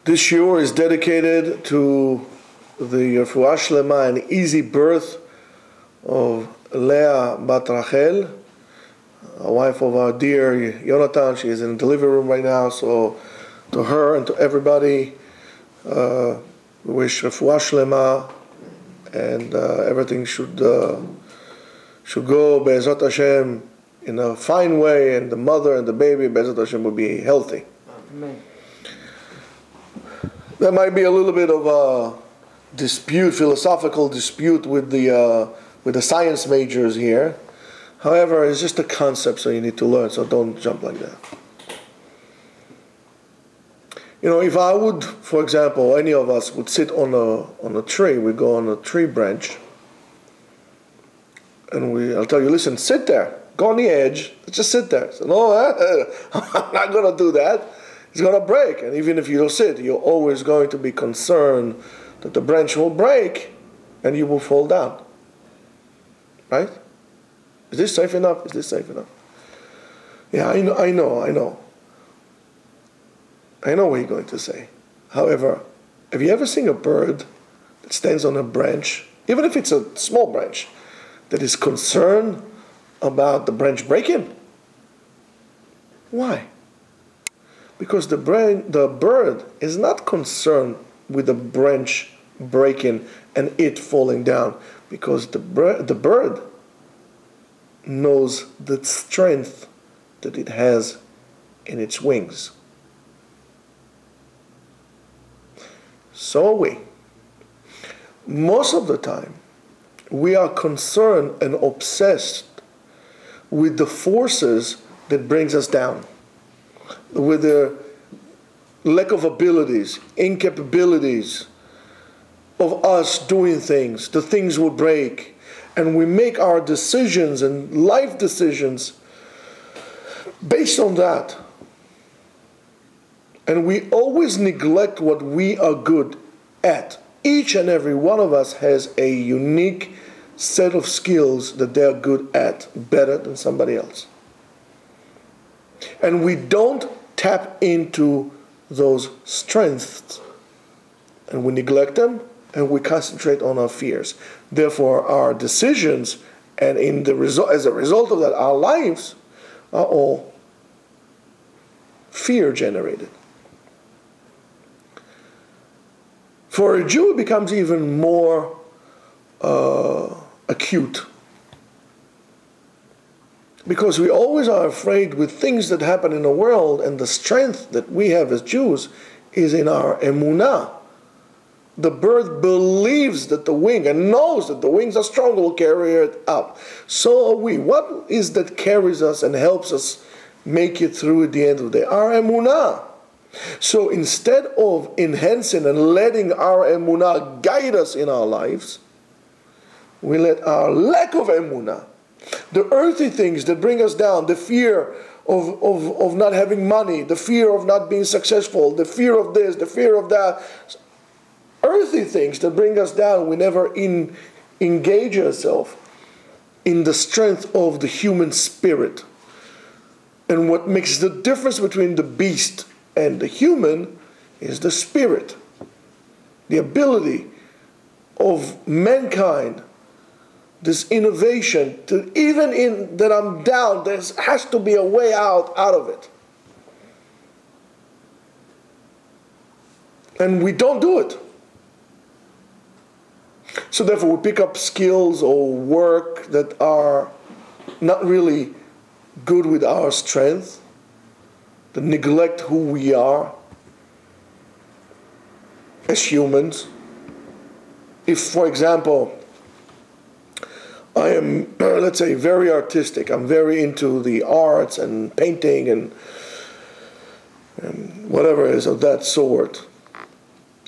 This shiur is dedicated to the Refuah Shlema and easy birth of Leah Bat Rachel, a wife of our dear Yonatan. She is in the delivery room right now, so to her and to everybody, we wish Refuah Shlema, and everything should go Be'ezrat Hashem in a fine way, and the mother and the baby Be'ezrat Hashem will be healthy. Amen. There might be a little bit of a dispute, philosophical dispute with the science majors here. However, it's just a concept, so you need to learn, so don't jump like that. You know, if I would, for example, any of us would sit on a tree, we go on a tree branch, and I'll tell you, listen, sit there, go on the edge, just sit there. So, no, I'm not going to do that. It's going to break. And even if you don't sit, you're always going to be concerned that the branch will break and you will fall down. Right? Is this safe enough? Is this safe enough? Yeah, I know. I know what you're going to say. However, have you ever seen a bird that stands on a branch, even if it's a small branch, that is concerned about the branch breaking? Why? Because the bird is not concerned with the branch breaking and it falling down, because the bird knows the strength that it has in its wings. So are we. Most of the time, we are concerned and obsessed with the forces that brings us down, with the lack of abilities, incapabilities of us doing things. The things will break, and we make our decisions and life decisions based on that. And we always neglect what we are good at. Each and every one of us has a unique set of skills that they're good at, better than somebody else. And we don't tap into those strengths, and we neglect them, and we concentrate on our fears. Therefore, our decisions, and as a result of that, our lives are all fear generated. For a Jew, it becomes even more acute, because we always are afraid with things that happen in the world, and the strength that we have as Jews is in our emunah. The bird believes that the wing, and knows that the wings are strong, will carry it up. So are we. What is that carries us and helps us make it through at the end of the day? Our emunah. So instead of enhancing and letting our emunah guide us in our lives, we let our lack of emunah, the earthly things that bring us down, the fear of not having money, the fear of not being successful, the fear of this, the fear of that, earthly things that bring us down, we never engage ourselves in the strength of the human spirit. And what makes the difference between the beast and the human is the spirit, the ability of mankind, this innovation, to even in that I'm down, there has to be a way out of it. And we don't do it. So therefore we pick up skills or work that are not really good with our strength, that neglect who we are as humans. If, for example, I am, let's say, very artistic, I'm very into the arts and painting and whatever is of that sort,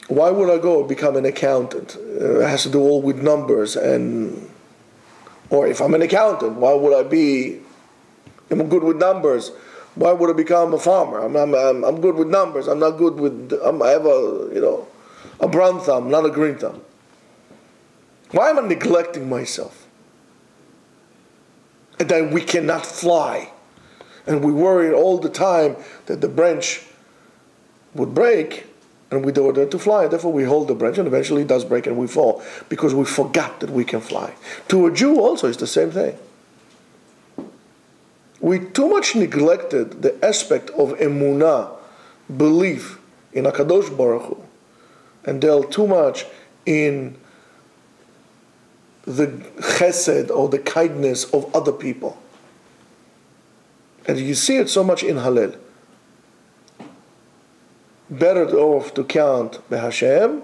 why would I go become an accountant? It has to do all with numbers. Or if I'm an accountant, why would I'm good with numbers. Why would I become a farmer? I'm good with numbers. I'm not good with, I have a brown thumb, not a green thumb. Why am I neglecting myself? And then we cannot fly. And we worry all the time that the branch would break and we do it to fly, and therefore we hold the branch, and eventually it does break and we fall, because we forgot that we can fly. To a Jew also it's the same thing. We too much neglected the aspect of emunah, belief in HaKadosh Baruch Hu, and dealt too much in the chesed, or the kindness of other people. And you see it so much in Hallel. Better off to count BeHashem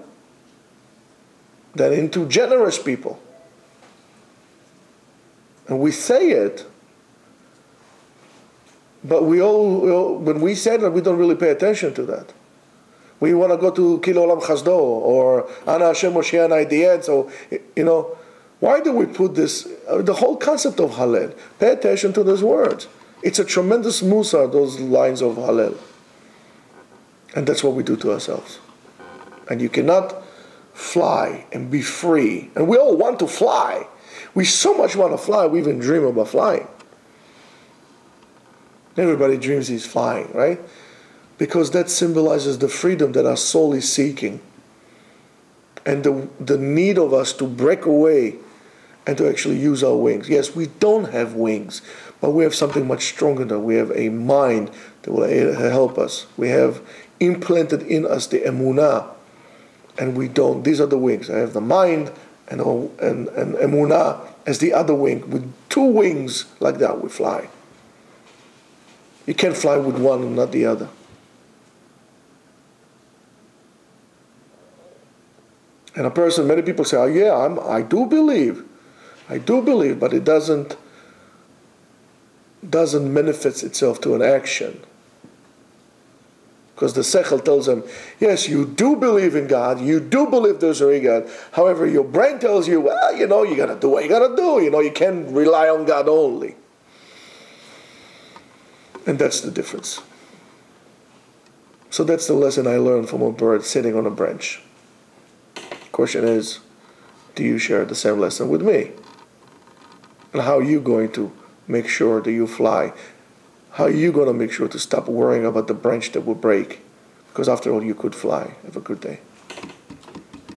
than into generous people. And we say it, but when we say that, we don't really pay attention to that. We want to go to Kil Olam Chasdo, or Ana Hashem Moshiach Idiyet. So, why do we put this, the whole concept of Hallel? Pay attention to those words. It's a tremendous musar, those lines of Hallel. And that's what we do to ourselves. And you cannot fly and be free. And we all want to fly. We so much want to fly, we even dream about flying. Everybody dreams he's flying, right? Because that symbolizes the freedom that our soul is seeking. And the need of us to break away and to actually use our wings. Yes, we don't have wings, but we have something much stronger than that. We have a mind that will help us. We have implanted in us the emunah, and we don't. These are the wings. I have the mind and emunah as the other wing. With two wings like that, we fly. You can't fly with one and not the other. And a person, many people say, oh yeah, I do believe, but it doesn't manifest itself to an action. Because the sechel tells them, yes, you do believe in God, you do believe there's a God. However, your brain tells you, well, you got to do what you got to do. You can't rely on God only. And that's the difference. So that's the lesson I learned from a bird sitting on a branch. Question is, do you share the same lesson with me? And how are you going to make sure that you fly? How are you going to make sure to stop worrying about the branch that will break? Because after all, you could fly. Have a good day.